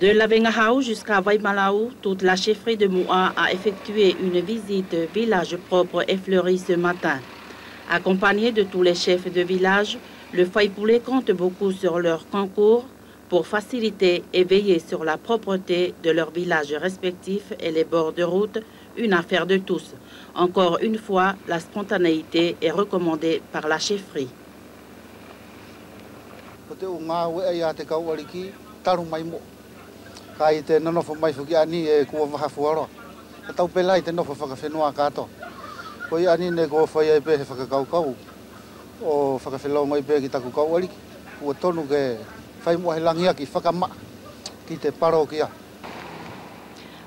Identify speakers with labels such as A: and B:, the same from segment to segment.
A: De Lavengahau jusqu'à Waimalau, toute la chefferie de Moua a effectué une visite village propre et fleuri ce matin. Accompagné de tous les chefs de village, le Faipoulet compte beaucoup sur leur concours pour faciliter et veiller sur la propreté de leurs villages respectifs et les bords de route, une affaire de tous. Encore une fois, la spontanéité est recommandée par la chefferie.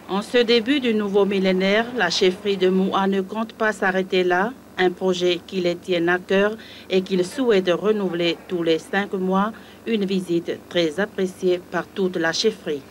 A: En ce début du nouveau millénaire, la chefferie de Moua ne compte pas s'arrêter là, un projet qui les tient à cœur et qu'ils souhaitent renouveler tous les 5 mois, une visite très appréciée par toute la chefferie.